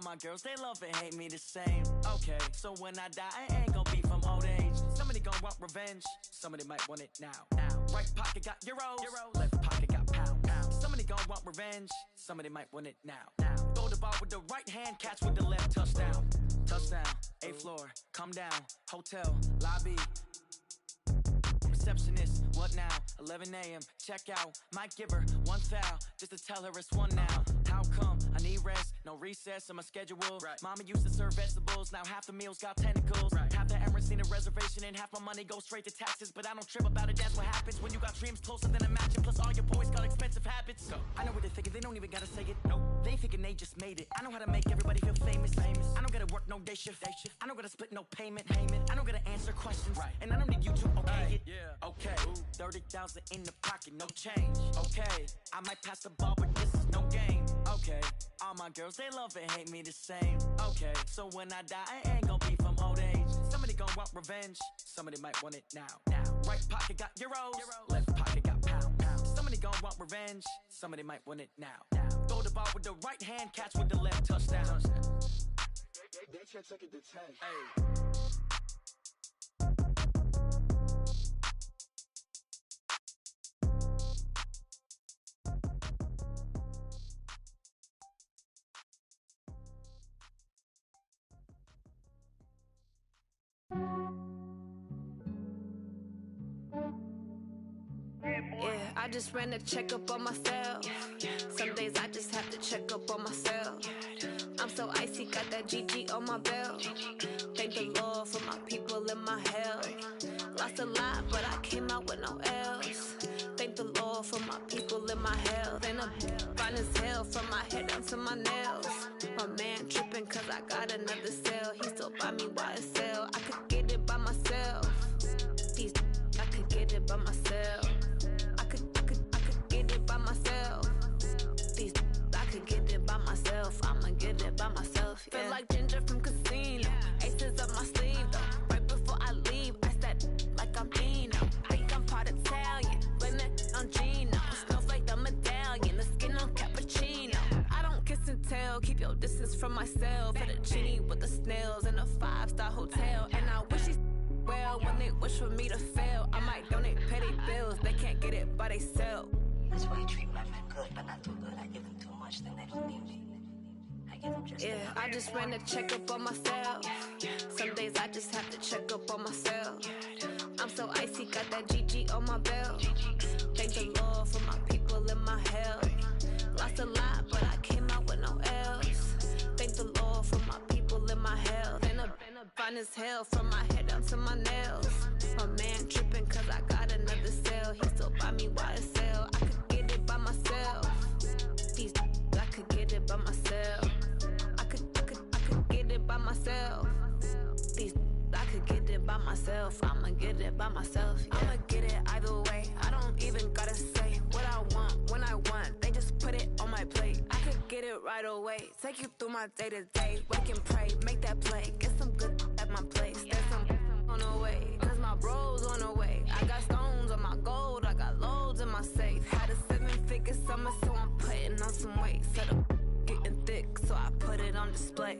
All my girls, they love and hate me the same. Okay, so when I die, I ain't gon' be from old age. Somebody gon' want revenge, somebody might want it now. Right pocket got euros, left pocket got pounds. Somebody gon' want revenge, somebody might want it now. Throw the ball with the right hand, catch with the left, touchdown. Touchdown, 8th floor, come down, hotel, lobby. Receptionist, what now? 11 a.m. check out. Might give her one foul just to tell her it's one now. How come? I need rest, no recess in my schedule. Right. Mama used to serve vegetables, now half the meals got tentacles. Right. Half the Emirates need a reservation and half my money goes straight to taxes. But I don't trip about it, that's what happens when you got dreams closer than a match. Plus all your boys got expensive habits. So I know what they're thinking, they don't even gotta say it. Nope. They thinking they just made it. I know how to make everybody feel famous. I don't gotta work no day shift. I don't gotta split no payment. I don't gotta answer questions. Right. And I don't need you to okay it. Yeah. Okay, 30,000 in the pocket, no change. Okay, I might pass the ball, but this is no game. Okay, all my girls, they love and hate me the same. Okay, so when I die, I ain't gon' be from old age. Somebody gon' want revenge, somebody might want it now. Right pocket got euros, left pocket got pounds. Somebody gon' want revenge, somebody might want it now. Throw the ball with the right hand, catch with the left, touchdown. They can't take it to 10. Hey. Yeah, I just ran a checkup on myself. Some days I just have to check up on myself. I'm so icy, got that GG on my belt. Thank the Lord for my people in my health. Lost a lot, but I came out with no L's. Thank the Lord for my people in my health. And I'm fine as hell from my head down to my nails. My man tripping cause I got another cell. He still buy me YSL. I could get it by myself. These I could get it by myself. I could get it by myself. These I could get it by myself. I'ma get it by myself. Yeah. Feel like Ginger from Casino. Aces up my sleeve though. Right before I leave, I said like I'm Dino. Think I'm part Italian. Blame it on Gino. Snowflake the medallion. The skin on cappuccino. I don't kiss and tell. Keep your distance from myself. For the genie with the snails in a 5-star hotel. And I wish he's well when they wish for me to fail. I might donate petty bills. They can't get it by they sell. That's why you treat my friend good, but not too good. I give them too much, then they don't need me. I give them just yeah, I just ran a checkup on myself. Some days I just have to check up on myself. I'm so icy, got that GG on my belt. Thank the Lord for my people in my health. Lost a lot, but I came out with no L's. Thank the Lord for my people in my health. And I'm fine as hell from my head down to my nails. My man tripping cause I got another cell. He still buy me YSL. I could get it by myself. These I could get it by myself. I could get it by myself. These I could get it by myself. I'ma get it by myself. Yeah. I'ma get it either way. I don't even gotta say what I want when I want. They just put it on my plate. I could get it right away. Take you through my day to day. Wake and pray, make that play. Get some good at my place. There's some on the way. Cause my bros on the way. I got stones on my gold. I got loads in my safe. Had a 7-figure summer, so I'm putting on some weight. Set up getting thick, so I put it on display.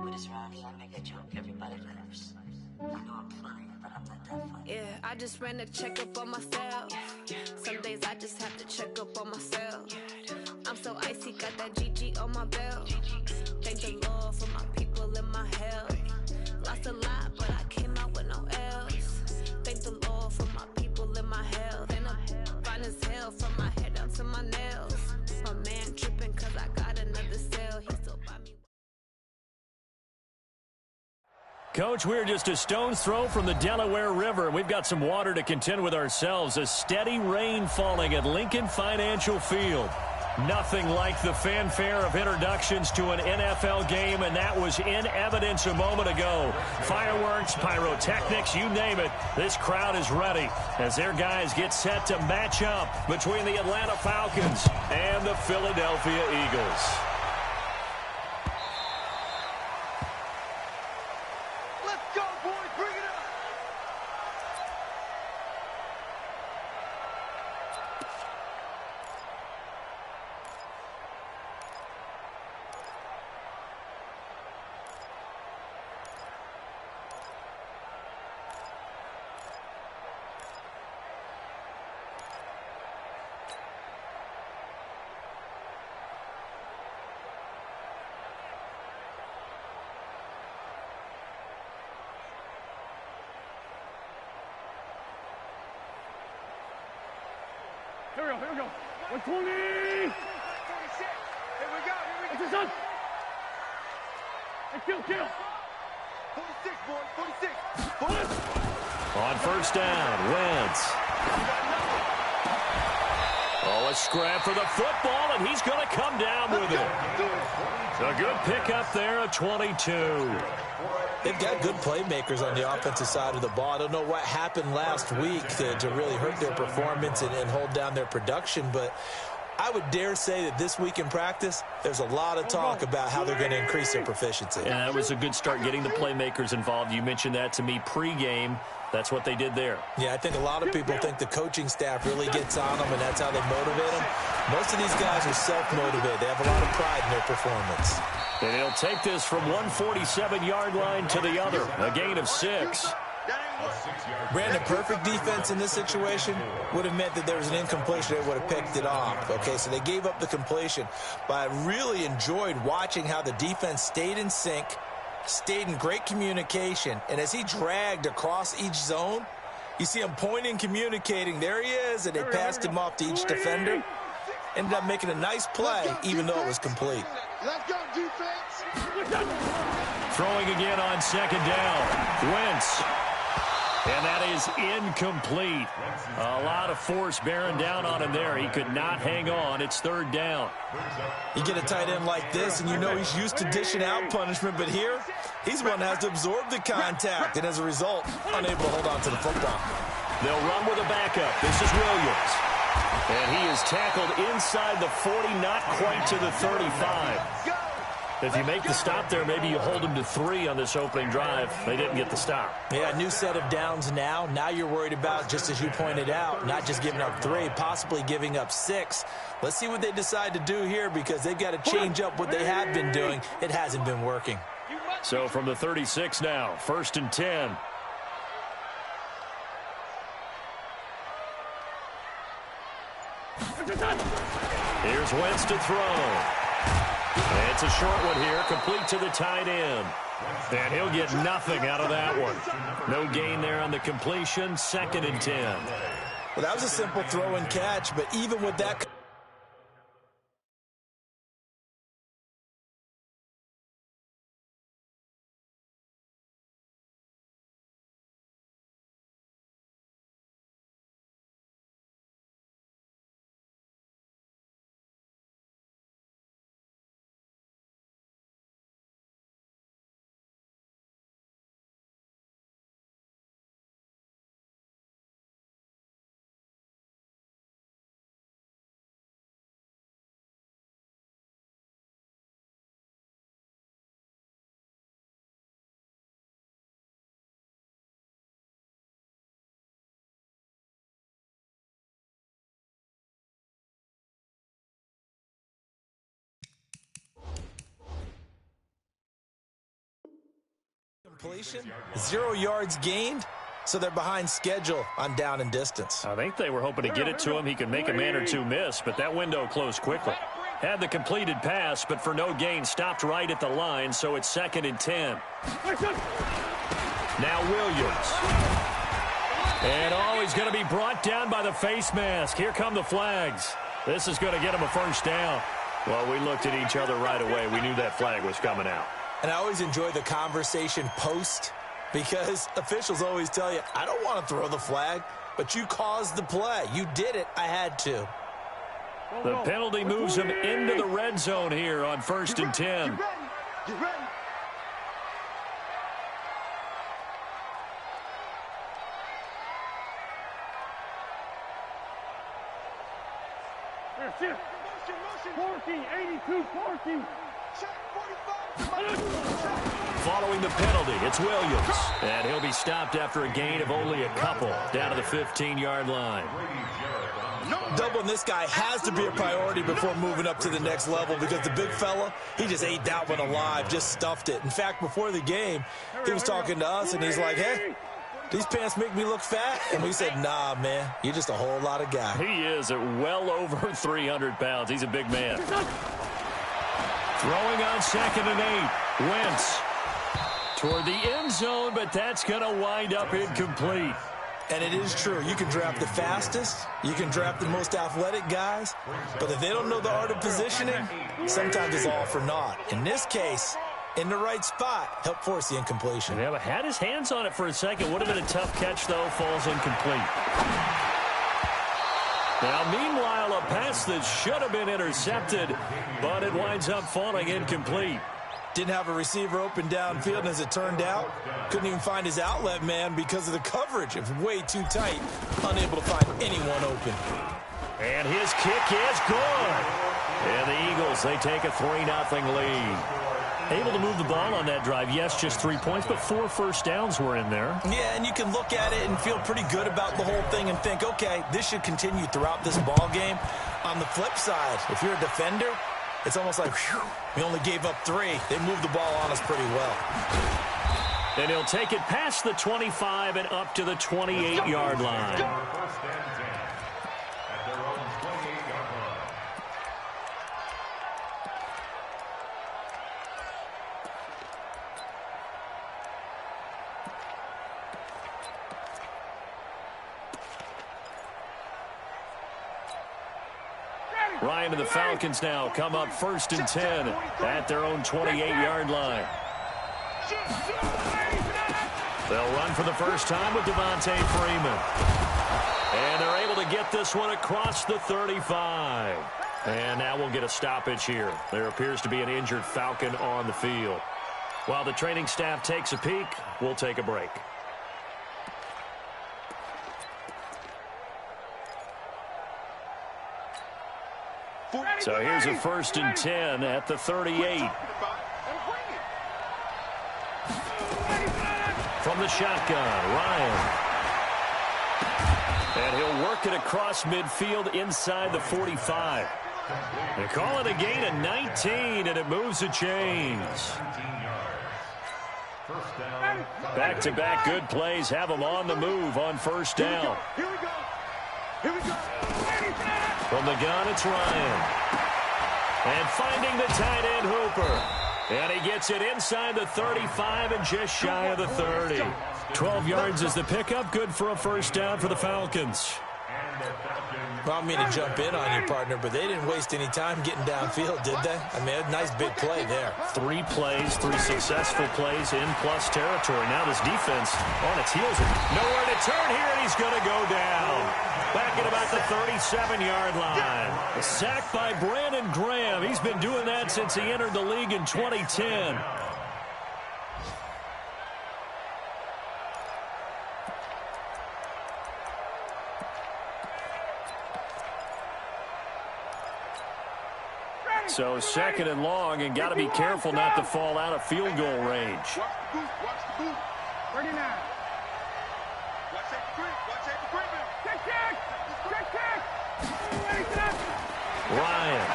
with this round here, I make a joke, everybody laughs. I know I'm funny, but I'm not that funny. Yeah, I just ran a checkup on myself. Some days I just have to check up on myself. I'm so icy, got that GG on my belt. Thank the Lord for my people in my health. Lost a lot, but I came out with no L's. Thank the Lord for my people in my health. And I'm fine as hell from my head down to my nails. My man tripping cause I got another cell. He still buy me. Coach, we're just a stone's throw from the Delaware River. We've got some water to contend with ourselves. A steady rain falling at Lincoln Financial Field. Nothing like the fanfare of introductions to an NFL game, and that was in evidence a moment ago. Fireworks, pyrotechnics, you name it. This crowd is ready as their guys get set to match up between the Atlanta Falcons and the Philadelphia Eagles. Here we go. 120. 46. Here we go. That's his son. Hey, kill. 46, boy. 46. On first down, Wentz. Oh, a scrap for the football, and he's going to come down with it. A good pickup there at 22. They've got good playmakers on the offensive side of the ball. I don't know what happened last week to really hurt their performance and hold down their production, but I would dare say that this week in practice, there's a lot of talk about how they're going to increase their proficiency. Yeah, that was a good start getting the playmakers involved. You mentioned that to me pregame. That's what they did there. Yeah, I think a lot of people think the coaching staff really gets on them, and that's how they motivate them. Most of these guys are self-motivated. They have a lot of pride in their performance. And he'll take this from 147-yard line to the other. A gain of 6. Brandon, perfect defense in this situation would have meant that there was an incompletion. They would have picked it off. Okay, so they gave up the completion. But I really enjoyed watching how the defense stayed in sync, stayed in great communication. And as he dragged across each zone, you see him pointing, communicating. There he is, and they passed him off to each defender. Ended up making a nice play, even though it was complete. Let's go, defense. Throwing again on second down. Wentz. And that is incomplete. A lot of force bearing down on him there. He could not hang on. It's third down. You get a tight end like this, and you know he's used to dishing out punishment, but here, he's the one that has to absorb the contact, and as a result, unable to hold on to the football. They'll run with a backup. This is Williams. And he is tackled inside the 40, not quite to the 35. If you make the stop there, maybe you hold them to 3 on this opening drive. They didn't get the stop. Yeah, new set of downs now. Now you're worried about, just as you pointed out, not just giving up 3, possibly giving up 6. Let's see what they decide to do here, because they've got to change up what they have been doing. It hasn't been working. So from the 36 now, 1st and 10. Here's Wentz to throw. It's a short one here, complete to the tight end. And he'll get nothing out of that one. No gain there on the completion, 2nd and 10. Well, that was a simple throw and catch, but even with that... Completion, 0 yards gained, so they're behind schedule on down and distance. I think they were hoping to get it to him. He could make a man or two miss, but that window closed quickly. Had the completed pass, but for no gain, stopped right at the line, so it's 2nd and 10. Now Williams. And he's going to be brought down by the face mask. Here come the flags. This is going to get him a first down. Well, we looked at each other right away. We knew that flag was coming out. And I always enjoy the conversation post, because officials always tell you, I don't want to throw the flag, but you caused the play. You did it. I had to. The penalty moves him into the red zone here on 1st and 10. Get ready. Check. 14, 82, 14. Check 45. Following the penalty, it's Williams. And he'll be stopped after a gain of only a couple down to the 15-yard line. Doubling this guy has to be a priority before moving up to the next level, because the big fella, he just ate that one alive, just stuffed it. In fact, before the game, he was talking to us, and he's like, hey, these pants make me look fat. And we said, nah, man, you're just a whole lot of guy. He is at well over 300 pounds. He's a big man. Throwing on 2nd and 8. Wentz toward the end zone, but that's going to wind up incomplete. And it is true. You can draft the fastest. You can draft the most athletic guys. But if they don't know the art of positioning, sometimes it's all for naught. In this case, in the right spot, help force the incompletion. Yeah, but had his hands on it for a second. Would have been a tough catch, though. Falls incomplete. Now, meanwhile, a pass that should have been intercepted, but it winds up falling incomplete. Didn't have a receiver open downfield, and as it turned out, couldn't even find his outlet man because of the coverage. It was way too tight, unable to find anyone open. And his kick is good. And the Eagles, they take a 3-0 lead. Able to move the ball on that drive. Yes, just 3 points, but 4 first downs were in there. Yeah, and you can look at it and feel pretty good about the whole thing and think, okay, this should continue throughout this ball game. On the flip side, if you're a defender, it's almost like, whew, we only gave up 3. They moved the ball on us pretty well. And he'll take it past the 25 and up to the 28-yard line. Ryan and the Falcons now come up 1st and 10 at their own 28-yard line. They'll run for the first time with Devontae Freeman. And they're able to get this one across the 35. And now we'll get a stoppage here. There appears to be an injured Falcon on the field. While the training staff takes a peek, we'll take a break. So here's a 1st and 10 at the 38. From the shotgun, Ryan. And he'll work it across midfield inside the 45. They call it a gain of 19, and it moves the chains. Back-to-back good plays have them on the move on 1st down. Here we go. Here we go. From the gun, it's Ryan. And finding the tight end, Hooper. And he gets it inside the 35 and just shy of the 30. 12 yards is the pickup. Good for a 1st down for the Falcons. I don't mean to jump in on you, partner, but they didn't waste any time getting downfield, did they? I mean, a nice big play there. 3 plays, 3 successful plays in plus territory. Now this defense on its heels. Nowhere to turn here, and he's going to go down. Back at about the 37-yard line. A sack by Brandon Graham. He's been doing that since he entered the league in 2010. So 2nd and long, and got to be careful not to fall out of field goal range. Watch the boot. Watch the boot. 39. Watch that creep. Watch that creep. Check. Ryan.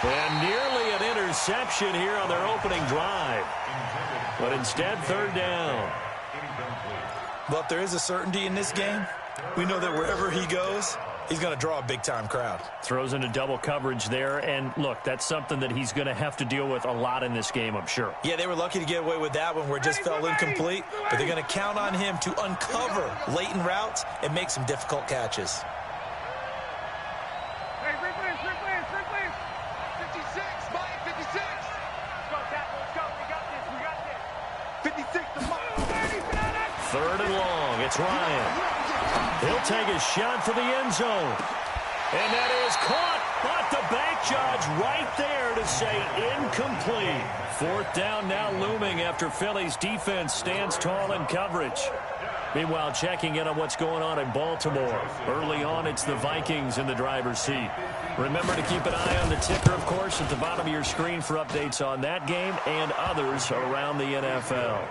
And nearly an interception here on their opening drive. But instead, 3rd down. Well, if there is a certainty in this game, we know that wherever he goes, he's going to draw a big-time crowd. Throws into double coverage there, and look, that's something that he's going to have to deal with a lot in this game, I'm sure. Yeah, they were lucky to get away with that one where it just fell incomplete, but they're going to count on him to uncover latent routes and make some difficult catches. Hey, replays. 56, Mike, 56. Let's go, Tackle, let's go. We got this. 56 to Mike. 3rd and long, it's Ryan. He'll take a shot for the end zone. And that is caught, but the bank judge right there to say incomplete. 4th down now looming after Philly's defense stands tall in coverage. Meanwhile, checking in on what's going on in Baltimore. Early on, it's the Vikings in the driver's seat. Remember to keep an eye on the ticker, of course, at the bottom of your screen for updates on that game and others around the NFL.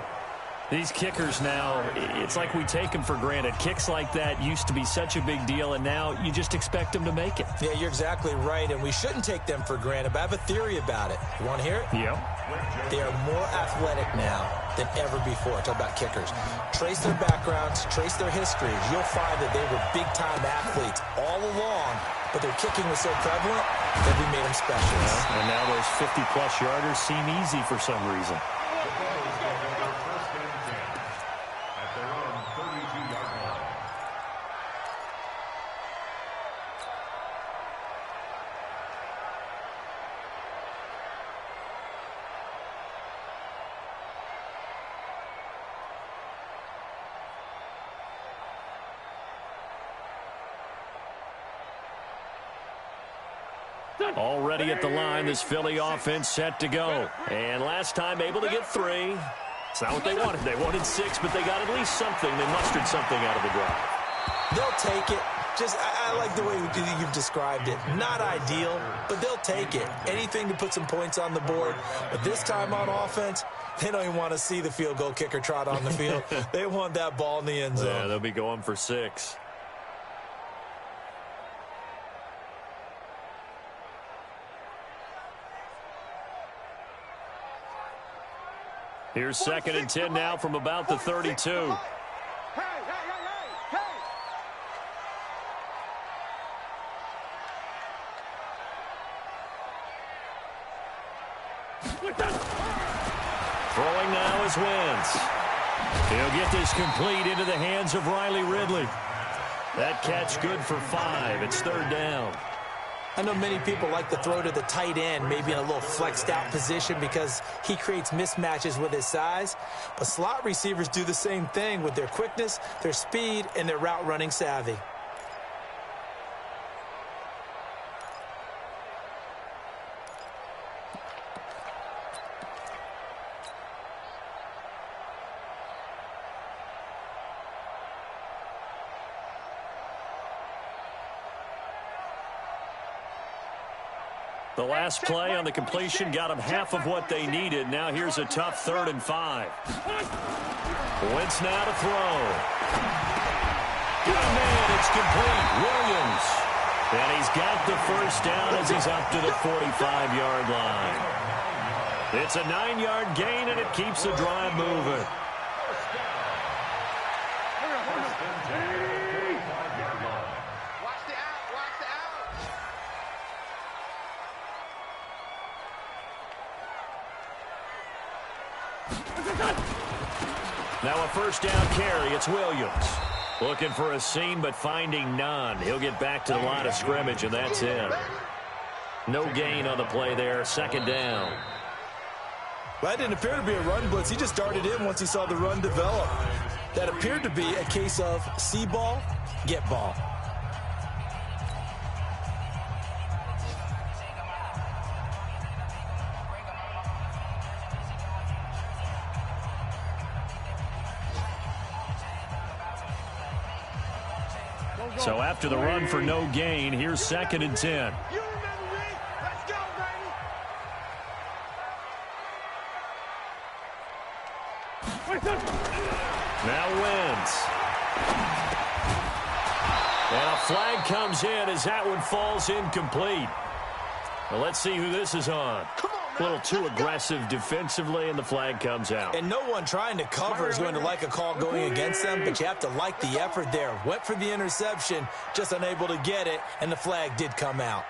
These kickers now, it's like we take them for granted. Kicks like that used to be such a big deal, and now you just expect them to make it. Yeah, you're exactly right, and we shouldn't take them for granted, but I have a theory about it. You want to hear it? Yep. They are more athletic now than ever before. Talk about kickers. Trace their backgrounds, trace their histories. You'll find that they were big-time athletes all along, but their kicking was so prevalent that we made them specialists. Yeah, and now those 50-plus yarders seem easy for some reason. Already at the line, this Philly offense set to go. And last time able to get 3. It's not what they wanted. They wanted 6, but they got at least something. They mustered something out of the drive. They'll take it. I like the way you've described it. Not ideal, but they'll take it. Anything to put some points on the board. But this time on offense, they don't even want to see the field goal kicker trot on the field. They want that ball in the end zone. Yeah, they'll be going for 6. Here's 2nd and 10 now from about the 32. Throwing now is Wentz. He'll get this complete into the hands of Riley Ridley. That catch good for 5. It's 3rd down. I know many people like to throw to the tight end, maybe in a little flexed out position because he creates mismatches with his size. But slot receivers do the same thing with their quickness, their speed, and their route running savvy. The last play on the completion got them half of what they needed. Now here's a tough 3rd and 5. Wentz now to throw. Good man, it's complete. Williams. And he's got the 1st down as he's up to the 45-yard line. It's a 9-yard gain, and it keeps the drive moving. Now a 1st down carry. It's Williams. Looking for a seam, but finding none. He'll get back to the line of scrimmage, and that's it. No gain on the play there. 2nd down. Well, that didn't appear to be a run blitz. He just darted in once he saw the run develop. That appeared to be a case of see ball, get ball. So after the run for no gain, here's 2nd and 10. You remember me? Let's go, baby! Now Wentz. And a flag comes in as that one falls incomplete. Well, let's see who this is on. A little too aggressive defensively, and the flag comes out. And no one trying to cover is going to like a call going against them, but you have to like the effort there. Went for the interception, just unable to get it, and the flag did come out.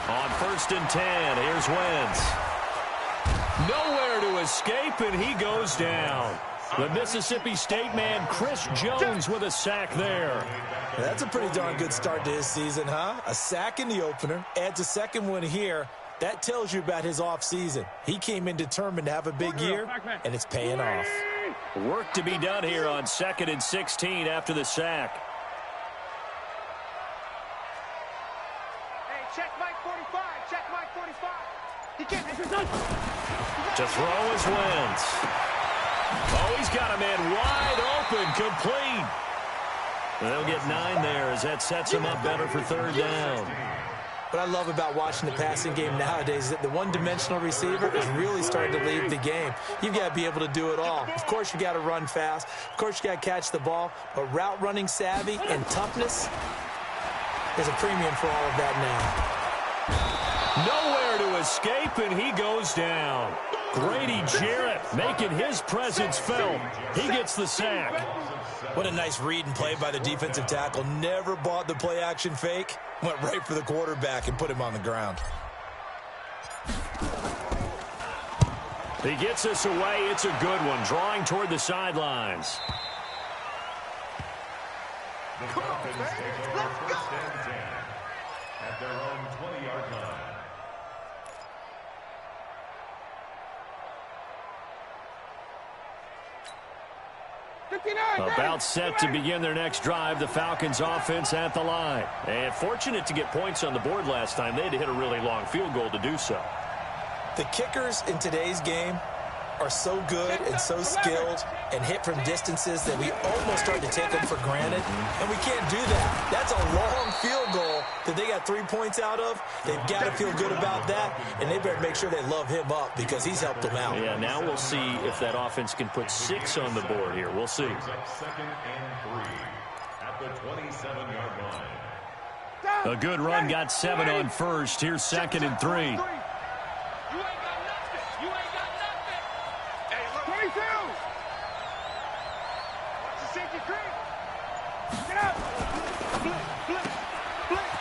On 1st and 10, here's Wentz. Nowhere to escape, and he goes down. The Mississippi State man, Chris Jones, with a sack there. That's a pretty darn good start to his season, huh? A sack in the opener, adds a 2nd one here. That tells you about his offseason. He came in determined to have a big year, and it's paying off. Work to be done here on 2nd and 16 after the sack. Hey, check Mike 45. Check Mike 45. He can't. To throw is Wentz. Oh, he's got a man wide open, complete. They'll get 9 there as that sets him up better for 3rd down. What I love about watching the passing game nowadays is that the one-dimensional receiver is really starting to lead the game. You've got to be able to do it all. Of course, you got to run fast. Of course, you got to catch the ball. But route running savvy and toughness, there's a premium for all of that now. Nowhere to escape, and he goes down. Grady Jarrett making his presence felt. He gets the sack. What a nice read and play by the defensive tackle. Never bought the play-action fake. Went right for the quarterback and put him on the ground. He gets us away. It's a good one. Drawing toward the sidelines. Come on, man. Let's go. At their own 20-yard line. About set to begin their next drive, the Falcons offense at the line. And fortunate to get points on the board last time. They had to hit a really long field goal to do so. The kickers in today's game are so good and so skilled and hit from distances that we almost start to take them for granted, and we can't do that. That's a long field goal that they got 3 points out of. They've got to feel good about that, and they better make sure they love him up because he's helped them out. Yeah, now we'll see if that offense can put 6 on the board here. We'll see. Second and 3 at the 27-yard line. A good run got 7 on first. Here's 2nd and 3.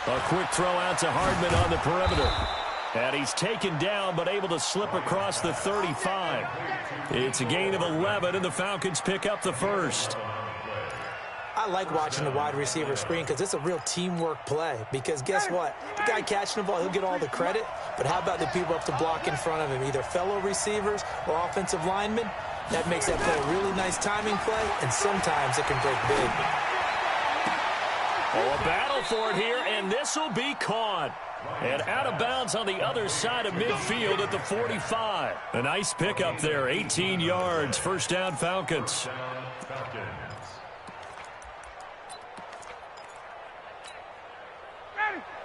A quick throw out to Hardman on the perimeter. And he's taken down but able to slip across the 35. It's a gain of 11, and the Falcons pick up the first. I like watching the wide receiver screen because it's a real teamwork play. Because guess what? The guy catching the ball, he'll get all the credit. But how about the people up to block in front of him, either fellow receivers or offensive linemen? That makes that play a really nice timing play, and sometimes it can break big. Oh, a battle for it here, and this will be caught. And out of bounds on the other side of midfield at the 45. A nice pickup there, 18 yards. First down, Falcons.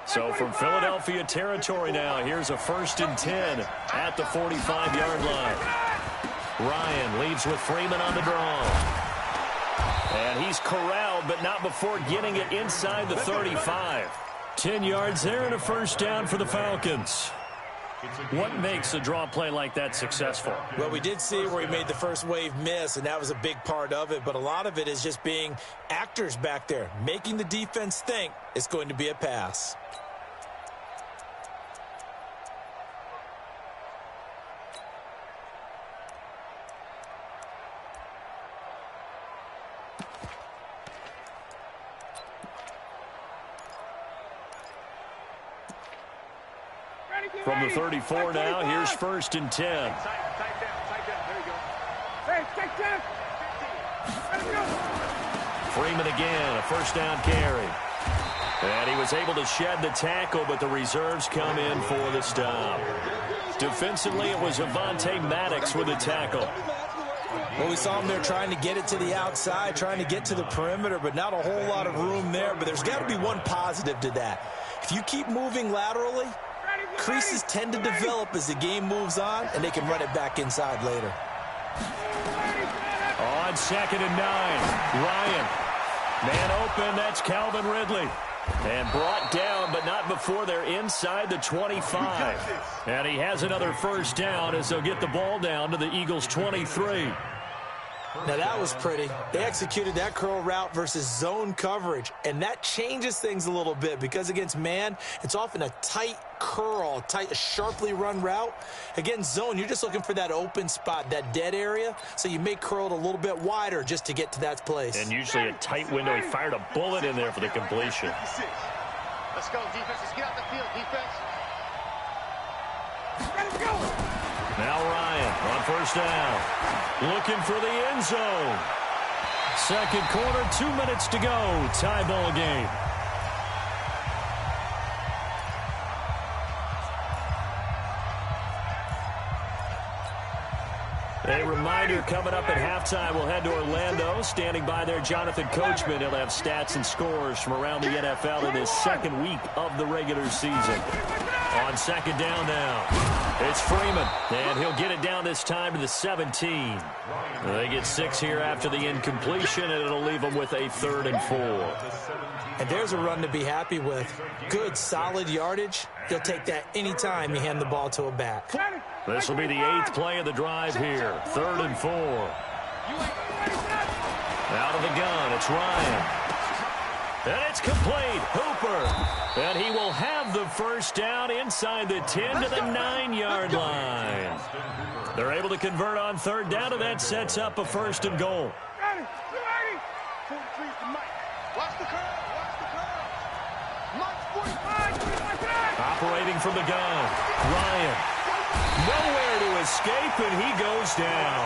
So from Philadelphia territory now, here's a 1st and 10 at the 45-yard line. Ryan leaves with Freeman on the draw. And he's corralled, but not before getting it inside the 35. 10 yards there and a first down for the Falcons. What makes a draw play like that successful? Well, we did see where he made the first wave miss, and that was a big part of it. But a lot of it is just being actors back there, making the defense think it's going to be a pass. From the 34 now, here's 1st and 10. Tight down. There you go. Hey, take 10. Freeman again, a first down carry. And he was able to shed the tackle, but the reserves come in for the stop. Defensively, it was Avonte Maddox with the tackle. Well, we saw him there trying to get it to the outside, trying to get to the perimeter, but not a whole lot of room there. But there's got to be one positive to that. If you keep moving laterally, creases tend to develop as the game moves on, and they can run it back inside later. On 2nd and 9, Ryan. Man open, that's Calvin Ridley. And brought down, but not before they're inside the 25. And he has another first down as they'll get the ball down to the Eagles' 23. Now, that was pretty. They executed that curl route versus zone coverage, and that changes things a little bit because against man, it's often a tight curl, a sharply run route. Against zone, you're just looking for that open spot, that dead area, so you may curl it a little bit wider just to get to that place. And usually a tight window. He fired a bullet in there for the completion. Let's go, defense. Let's get out the field, defense. Let's go. Now Ryan on first down. Looking for the end zone. Second quarter, 2 minutes to go. Tie ball game. A reminder coming up at halftime, we'll head to Orlando. Standing by there, Jonathan Coachman. He'll have stats and scores from around the NFL in his second week of the regular season. On second down now, it's Freeman, and he'll get it down this time to the 17. They get 6 here after the incompletion, and it'll leave them with a 3rd and 4. And there's a run to be happy with. Good, solid yardage. You'll take that anytime you hand the ball to a back. This will be the 8th play of the drive here. 3rd and 4. Out of the gun, it's Ryan. And it's complete. Hooper. And he will have the first down inside the 10 to the 9-yard line. They're able to convert on 3rd down, and that sets up a 1st and goal. Operating from the gun, Ryan. Nowhere to escape, and he goes down.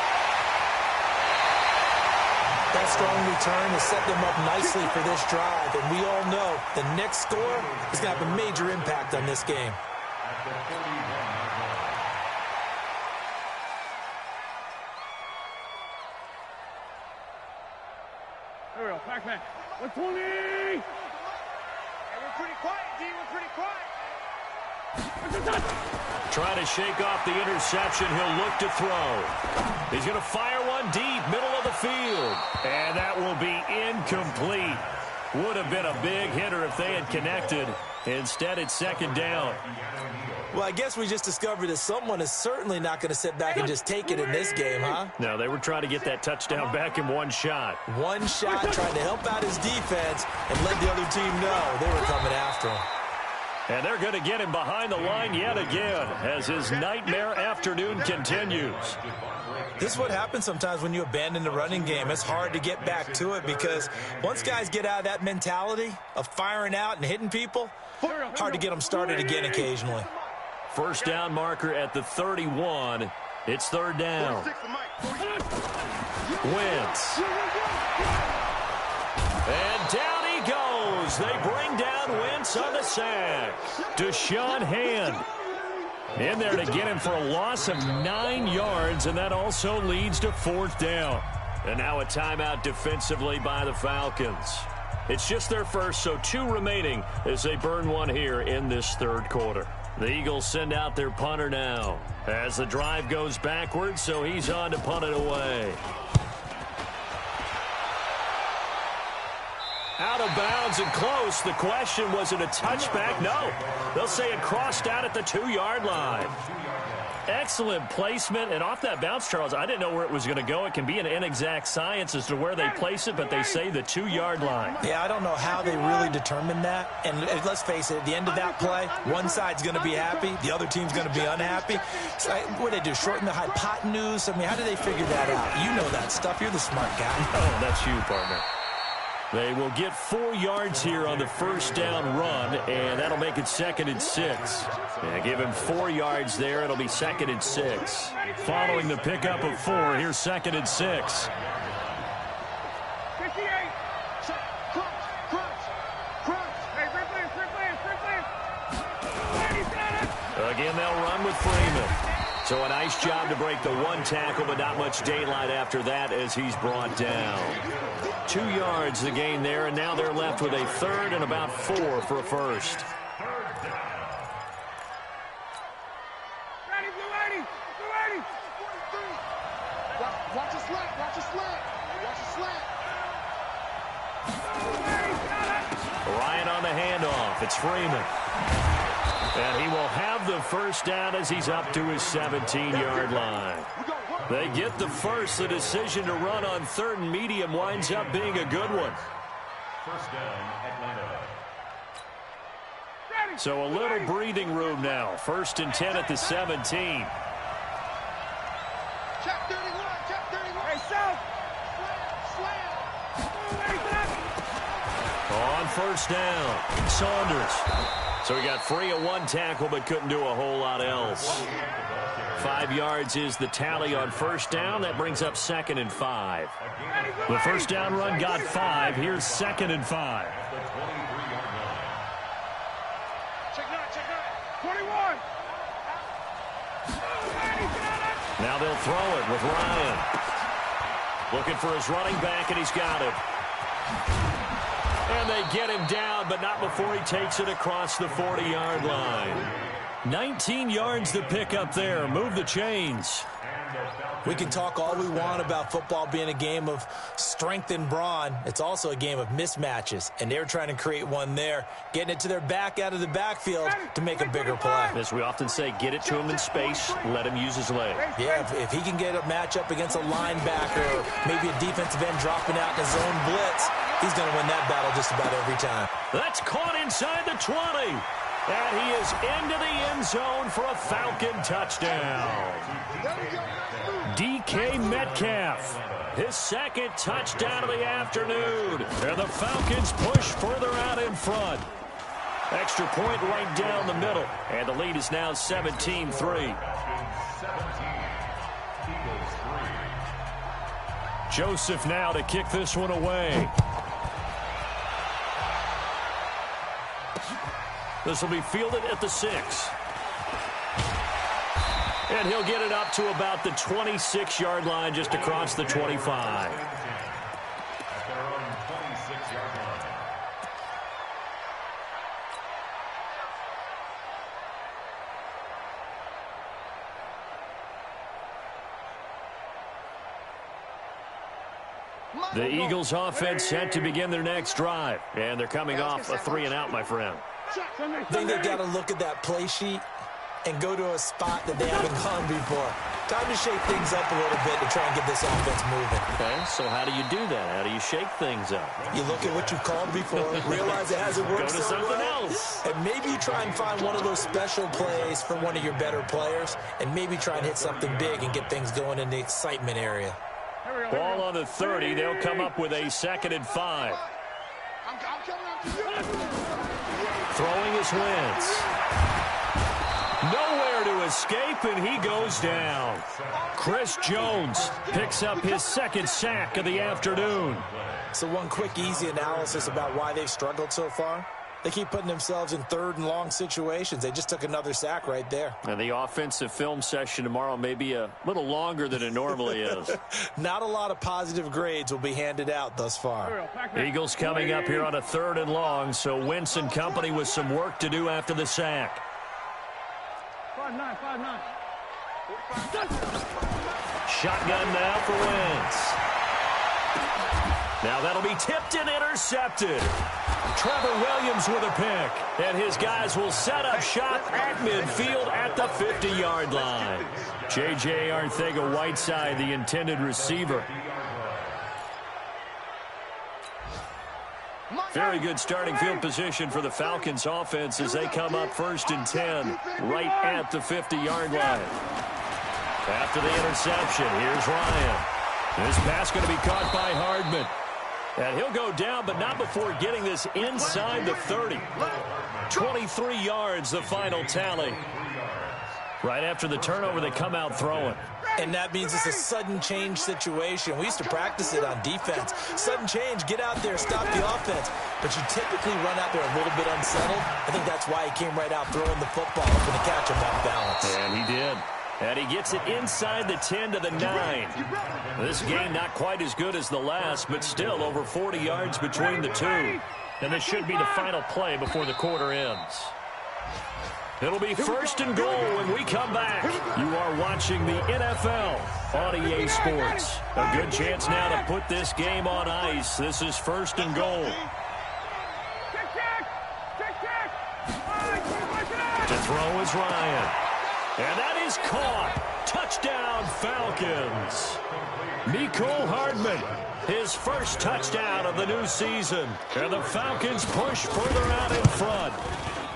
strong return has set them up nicely for this drive, and we all know the next score is going to have a major impact on this game. At the 31-yard line. There we go. Back. 120. Hey, we're pretty quiet, D. We're pretty quiet. Trying to shake off the interception. He'll look to throw. He's going to fire one deep, middle of the field. And that will be incomplete. Would have been a big hitter if they had connected. Instead, it's second down. Well, I guess we just discovered that someone is certainly not going to sit back and just take it in this game, huh? No, they were trying to get that touchdown back in one shot. One shot, trying to help out his defense and let the other team know they were coming after him. And they're going to get him behind the line yet again as his nightmare afternoon continues. This is what happens sometimes when you abandon the running game. It's hard to get back to it because once guys get out of that mentality of firing out and hitting people, hard to get them started again occasionally. First down marker at the 31. It's third down. Wentz. And down he goes. They bring down Wentz on the sack. Deshaun Hand in there to get him for a loss of 9 yards, and that also leads to fourth down. And now a timeout defensively by the Falcons. It's just their first, so 2 remaining as they burn one here in this third quarter. The Eagles send out their punter now as the drive goes backwards, so he's on to punt it away. Out of bounds and close. The question, was it a touchback? No. They'll say it crossed out at the 2-yard line. Excellent placement, and off that bounce, Charles, I didn't know where it was going to go. It can be an inexact science as to where they place it, but they say the 2-yard line. Yeah, I don't know how they really determined that. And let's face it, at the end of that play, one side's going to be happy, the other team's going to be unhappy. So, what do they do, shorten the hypotenuse? I mean, how do they figure that out? You know that stuff. You're the smart guy. Oh, that's you, partner. They will get 4 yards here on the first down run, and that'll make it 2nd and 6. Yeah, give him 4 yards there. It'll be 2nd and 6. Following the pickup of 4, here's 2nd and 6. 58. Again, they'll run with Freeman. So a nice job to break the 1 tackle, but not much daylight after that as he's brought down. 2 yards the gain there, and now they're left with a 3rd and about 4 for a first. Watch a slant. Ryan on the handoff. It's Freeman. And he will have the first down as he's up to his 17-yard line. They get the first. The decision to run on 3rd and medium winds up being a good one. First down, Atlanta. So a little breathing room now. 1st and 10 at the 17. Check 31. Hey, South. On first down, Saunders. So he got free of 1 tackle but couldn't do a whole lot else. 5 yards is the tally on first down. That brings up 2nd and 5. The first down run got 5. Here's 2nd and 5. Check 9. 21. Now they'll throw it with Ryan. Looking for his running back, and he's got him. And they get him down, but not before he takes it across the 40-yard line. 19 yards to pick up there. Move the chains. We can talk all we want about football being a game of strength and brawn. It's also a game of mismatches, and they're trying to create one there, getting it to their back out of the backfield to make a bigger play. As we often say, get it to him in space, let him use his leg. Yeah, if he can get a matchup against a linebacker or maybe a defensive end dropping out in a zone blitz, he's going to win that battle just about every time. That's caught inside the 20. And he is into the end zone for a Falcon touchdown. DK Metcalf, his 2nd touchdown of the afternoon. And the Falcons push further out in front. Extra point right down the middle. And the lead is now 17-3. Joseph now to kick this one away. This will be fielded at the 6. And he'll get it up to about the 26-yard line, just across the 25. At their own 26-yard line. The Eagles offense set to begin their next drive. And they're coming off a 3-and-out, my friend. I think they've got to look at that play sheet and go to a spot that they haven't gone before. Time to shake things up a little bit to try and get this offense moving. Okay, so how do you do that? How do you shake things up? You look at what you've called before, realize it hasn't worked Go to something else. And maybe you try and find one of those special plays for one of your better players, and maybe try and hit something big and get things going in the excitement area. Ball on the 30. They'll come up with a 2nd and 5. Throwing is Wentz. Nowhere to escape, and he goes down. Chris Jones picks up his 2nd sack of the afternoon. So one quick, easy analysis about why they've struggled so far. They keep putting themselves in 3rd and long situations. They just took another sack right there. And the offensive film session tomorrow may be a little longer than it normally is. Not a lot of positive grades will be handed out thus far. Eagles coming up here on a 3rd and long, so Wentz and company with some work to do after the sack. 5-9, 5-9. Shotgun now for Wentz. Now that'll be tipped and intercepted. Trevor Williams with a pick. And his guys will set up shop at midfield at the 50-yard line. J.J. Arcega-Whiteside, the intended receiver. Very good starting field position for the Falcons offense as they come up 1st and 10 right at the 50-yard line. After the interception, here's Ryan. This pass going to be caught by Hardman. And he'll go down, but not before getting this inside the 30. 23 yards, the final tally. Right after the turnover, they come out throwing. And that means it's a sudden change situation. We used to practice it on defense. Sudden change, get out there, stop the offense. But you typically run out there a little bit unsettled. I think that's why he came right out throwing the football, hoping to catch him off balance. And he did. And he gets it inside the 10 to the 9. This game not quite as good as the last, but still over 40 yards between the two. And this should be the final play before the quarter ends. It'll be 1st and goal when we come back. You are watching the NFL on EA Sports. A good chance now to put this game on ice. This is 1st and goal. To throw is Ryan. And that is caught. Touchdown, Falcons. Mecole Hardman, his first touchdown of the new season. And the Falcons push further out in front.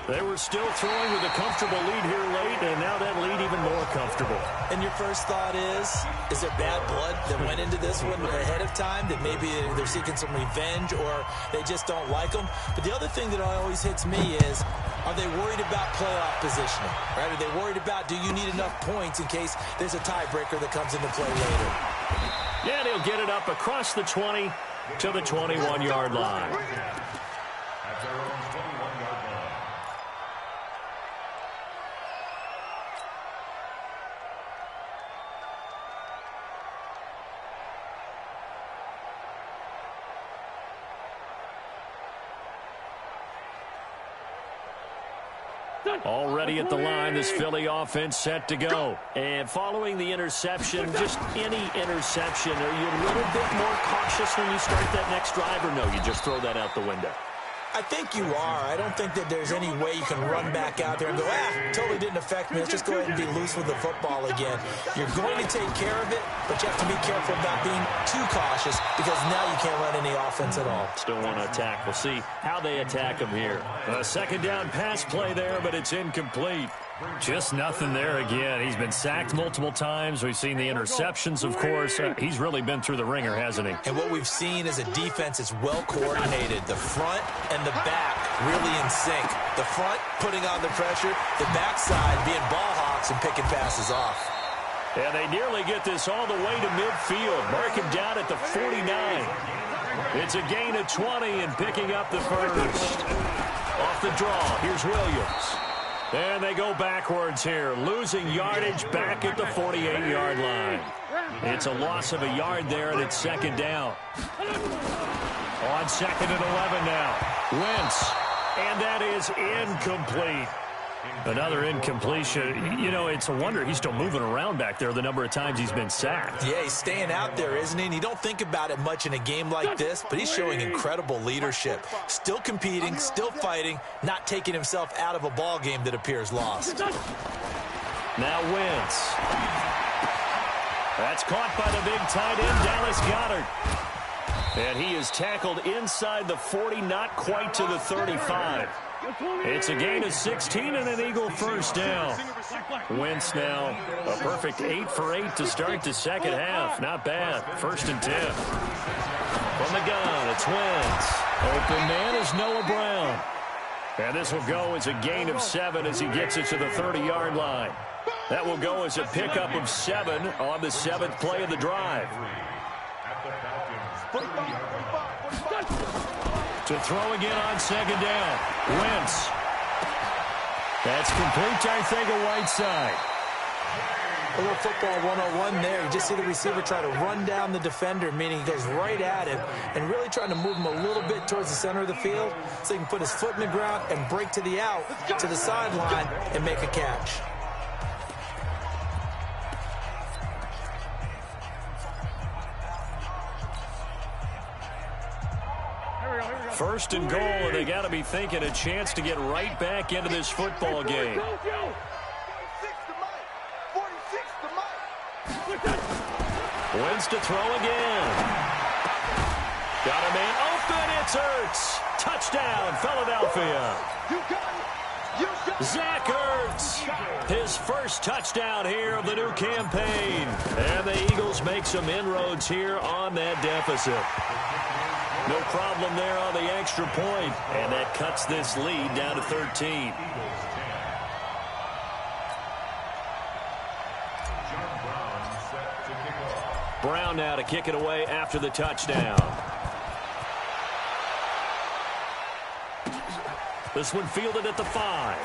They were still throwing with a comfortable lead here late, and now that lead even more comfortable. And your first thought is there bad blood that went into this one ahead of time, that maybe they're seeking some revenge or they just don't like them? But the other thing that always hits me is, are they worried about playoff positioning? Right? Are they worried about, do you need enough points in case there's a tiebreaker that comes into play later? Yeah, and he'll get it up across the 20 to the 21-yard line. At their own 21-yard line. Already at the line, this Philly offense set to go. And following the interception, just any interception, are you a little bit more cautious when you start that next drive, or no, you just throw that out the window? I think you are. I don't think that there's any way you can run back out there and go, totally didn't affect me. Let's just go ahead and be loose with the football again. You're going to take care of it, but you have to be careful about being too cautious because now you can't run any offense at all. Still want to attack. We'll see how they attack him here. A 2nd down pass play there, but it's incomplete. Just nothing there again. He's been sacked multiple times. We've seen the interceptions, of course. He's really been through the ringer, hasn't he? And what we've seen is a defense that's well coordinated. The front and the back really in sync. The front putting on the pressure, the backside being ball hawks and picking passes off. And they nearly get this all the way to midfield. Mark him down at the 49. It's a gain of 20 and picking up the first. Off the draw, here's Williams. And they go backwards here, losing yardage back at the 48-yard line. It's a loss of a yard there, and it's second down. On second and 11 now. Wentz. And that is incomplete. Another incompletion. You know, it's a wonder he's still moving around back there the number of times he's been sacked. Yeah, he's staying out there, isn't he? And you don't think about it much in a game like this, but he's showing incredible leadership. Still competing, still fighting, not taking himself out of a ball game that appears lost. Now Wentz. That's caught by the big tight end, Dallas Goedert. And he is tackled inside the 40, not quite to the 35. It's a gain of 16 and an Eagle first down. Wentz now a perfect 8 for 8 to start the second half. Not bad. First and 10. From the gun, it's Wentz. Open man is Noah Brown. And this will go as a gain of 7 as he gets it to the 30-yard line. That will go as a pickup of 7 on the 7th play of the drive. To throw again on second down. Wentz. That's complete to Whiteside. A little football 101 there. You just see the receiver try to run down the defender, meaning he goes right at him and really trying to move him a little bit towards the center of the field so he can put his foot in the ground and break to the out, to the sideline, and make a catch. First and goal, and they got to be thinking a chance to get right back into this football game. Wentz to throw again. Got a man open. It's Ertz. Touchdown, Philadelphia. Zach Ertz. His first touchdown here of the new campaign. And the Eagles make some inroads here on that deficit. No problem there on the extra point, and that cuts this lead down to 13. Brown now to kick it away after the touchdown. This one fielded at the 5.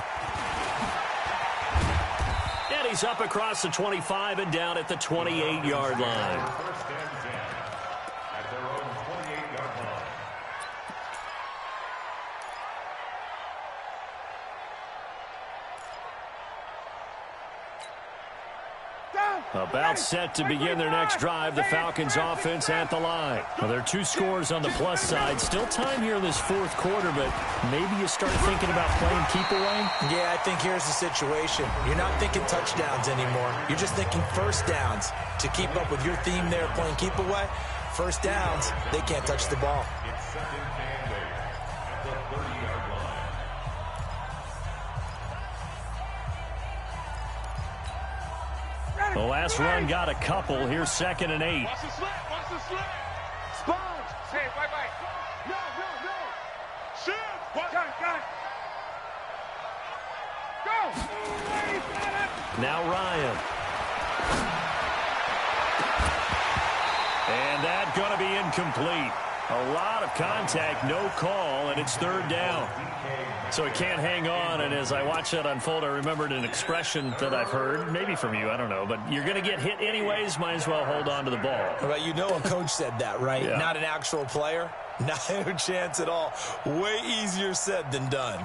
And he's up across the 25 and down at the 28-yard line. About set to begin their next drive, the Falcons offense at the line. Well, there are 2 scores on the plus side. Still time here in this fourth quarter, but maybe you start thinking about playing keep away? Yeah, I think here's the situation. You're not thinking touchdowns anymore. You're just thinking first downs. To keep up with your theme there, playing keep away, first downs, they can't touch the ball. It's second and 8 at the 30-yard line. The last run got a couple. Here's second and 8. Watch the slip. Watch the slip. Sponge. Hey, bye. No. Shoot. Got it. Go. Now Ryan. And that's going to be incomplete. A lot of contact, no call, and it's third down. So he can't hang on, and as I watch that unfold, I remembered an expression that I've heard, maybe from you, I don't know, but you're going to get hit anyways, might as well hold on to the ball. Well, you know a coach said that, right? Yeah. Not an actual player. Not a chance at all. Way easier said than done.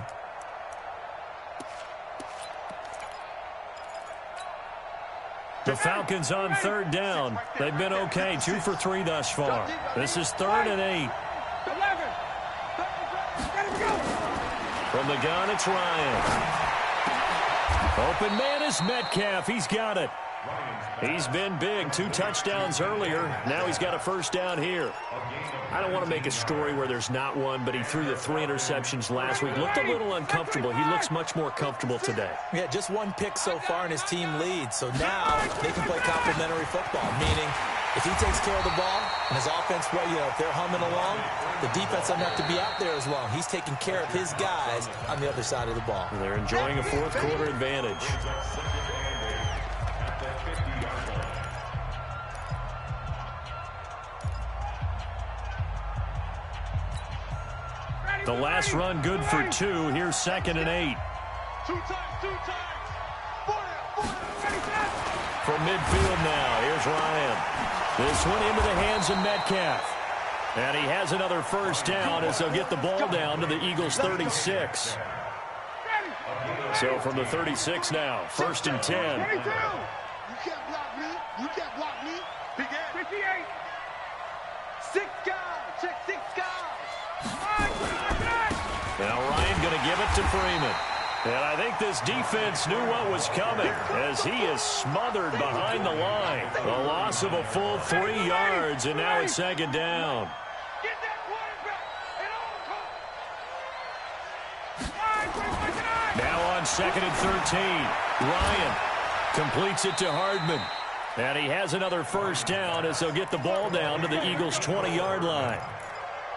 The Falcons on third down. They've been okay, 2 for 3 thus far. This is third and 8. 11. From the gun, it's Ryan. Open man is Metcalf. He's got it. He's been big. 2 touchdowns earlier. Now he's got a first down here. I don't want to make a story where there's not one, but he threw the 3 interceptions last week. Looked a little uncomfortable. He looks much more comfortable today. Yeah, just 1 pick so far and his team leads. So now they can play complementary football, meaning if he takes care of the ball and his offense, well, if they're humming along, the defense doesn't have to be out there as long. He's taking care of his guys on the other side of the ball. They're enjoying a fourth quarter advantage. At the 50-yard line. The last run good for 2. Here's 2nd and 8. Two times. From midfield now, here's Ryan. This one into the hands of Metcalf. And he has another first down as they'll get the ball down to the Eagles' 36. So from the 36 now, 1st and 10. You can't block me. You can't block me. Big Ed. 58. 6 guys. Check 6 guys. Now Ryan going to give it to Freeman. And I think this defense knew what was coming as he is smothered behind the line. The loss of a full 3 yards, and now it's 2nd down. Get that quarterback at all costs. Now on 2nd and 13, Ryan completes it to Hardman. And he has another first down as they'll get the ball down to the Eagles' 20-yard line.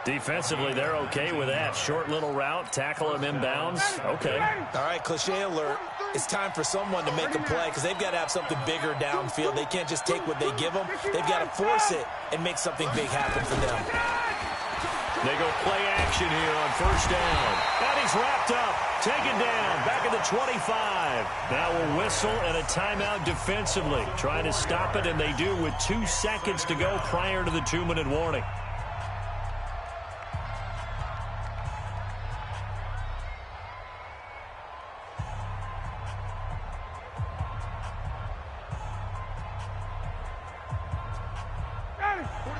Defensively, they're okay with that. Short little route, tackle him inbounds. Okay. All right, cliche alert. It's time for someone to make a play because they've got to have something bigger downfield. They can't just take what they give them. They've got to force it and make something big happen for them. They go play action here on 1st down. And he's wrapped up. Taken down. Back at the 25. Now a whistle and a timeout defensively. Trying to stop it, and they do with 2 seconds to go prior to the 2-minute warning.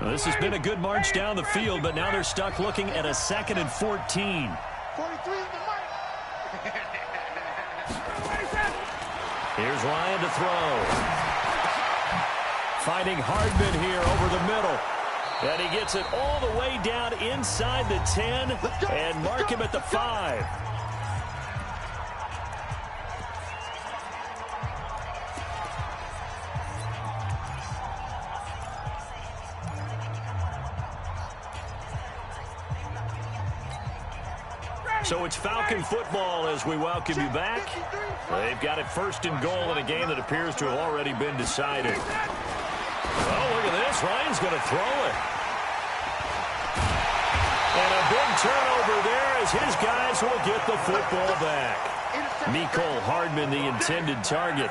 Well, this has been a good march down the field, but now they're stuck looking at a 2nd and 14. 43 in the mic. Here's Ryan to throw. Finding Hardman here over the middle. And he gets it all the way down inside the 10 and mark him at the 5. So it's Falcon football as we welcome you back. They've got it 1st and goal in a game that appears to have already been decided. Oh, look at this. Ryan's going to throw it. And a big turnover there as his guys will get the football back. Mecole Hardman, the intended target.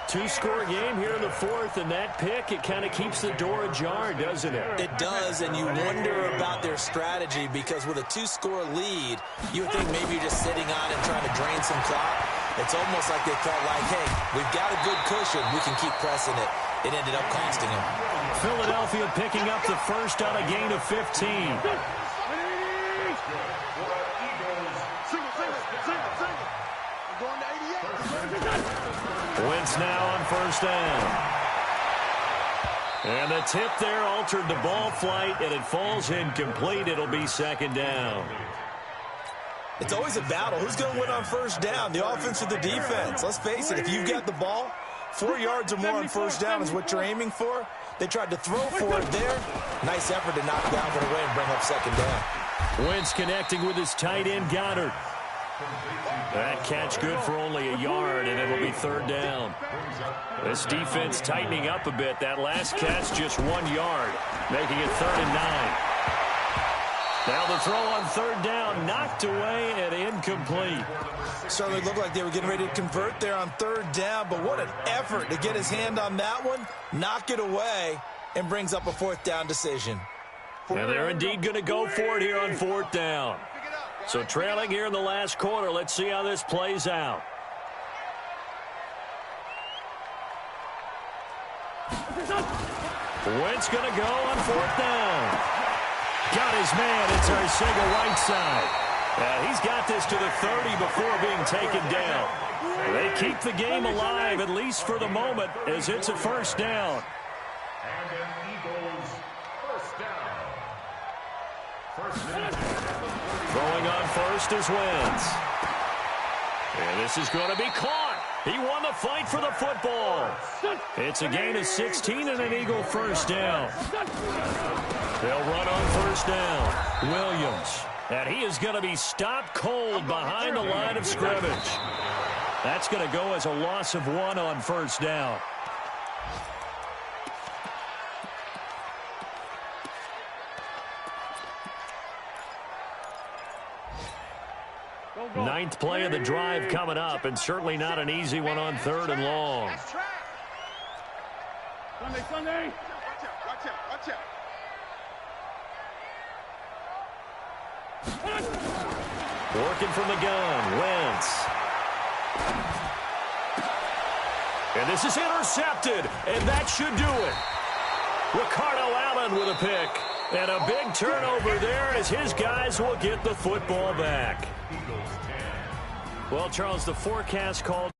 2-score game here in the 4th, and that pick, it kind of keeps the door ajar, doesn't it? It does, and you wonder about their strategy because with a 2-score lead, you would think maybe you're just sitting on it trying to drain some clock. It's almost like they felt like, hey, we've got a good cushion. We can keep pressing it. It ended up costing them. Philadelphia picking up the first on a gain of 15. Wentz now on 1st down. And the tip there altered the ball flight, and it falls incomplete. It'll be 2nd down. It's always a battle. Who's going to win on 1st down, the offense or the defense? Let's face it, if you've got the ball, 4 yards or more on 1st down is what you're aiming for. They tried to throw for it there. Nice effort to knock down for the way and bring up 2nd down. Wentz connecting with his tight end, Goddard. That catch good for only a yard, and it'll be 3rd down. This defense tightening up a bit. That last catch just 1 yard, making it 3rd and 9. Now the throw on 3rd down, knocked away and incomplete. Certainly looked like they were getting ready to convert there on 3rd down, but what an effort to get his hand on that one, knock it away, and brings up a 4th down decision. And they're indeed going to go for it here on 4th down. So trailing here in the last quarter, let's see how this plays out. Wentz going to go on 4th down. Got his man. It's Arcega Whiteside. He's got this to the 30 before being taken down. They keep the game alive, at least for the moment, as it's a 1st down. And an Eagles 1st down. 1st minute. Throwing on 1st is Wentz. And this is going to be caught. He won the fight for the football. It's a gain of 16 and an Eagle 1st down. They'll run on 1st down. Williams. And he is going to be stopped cold behind the line of scrimmage. That's going to go as a loss of 1 on 1st down. Ninth play of the drive coming up, and certainly not an easy one on 3rd and long. Sunday. Watch out. Working from the gun, Wentz. And this is intercepted, and that should do it. Ricardo Allen with a pick. And a big turnover there as his guys will get the football back. Well, Charles, the forecast called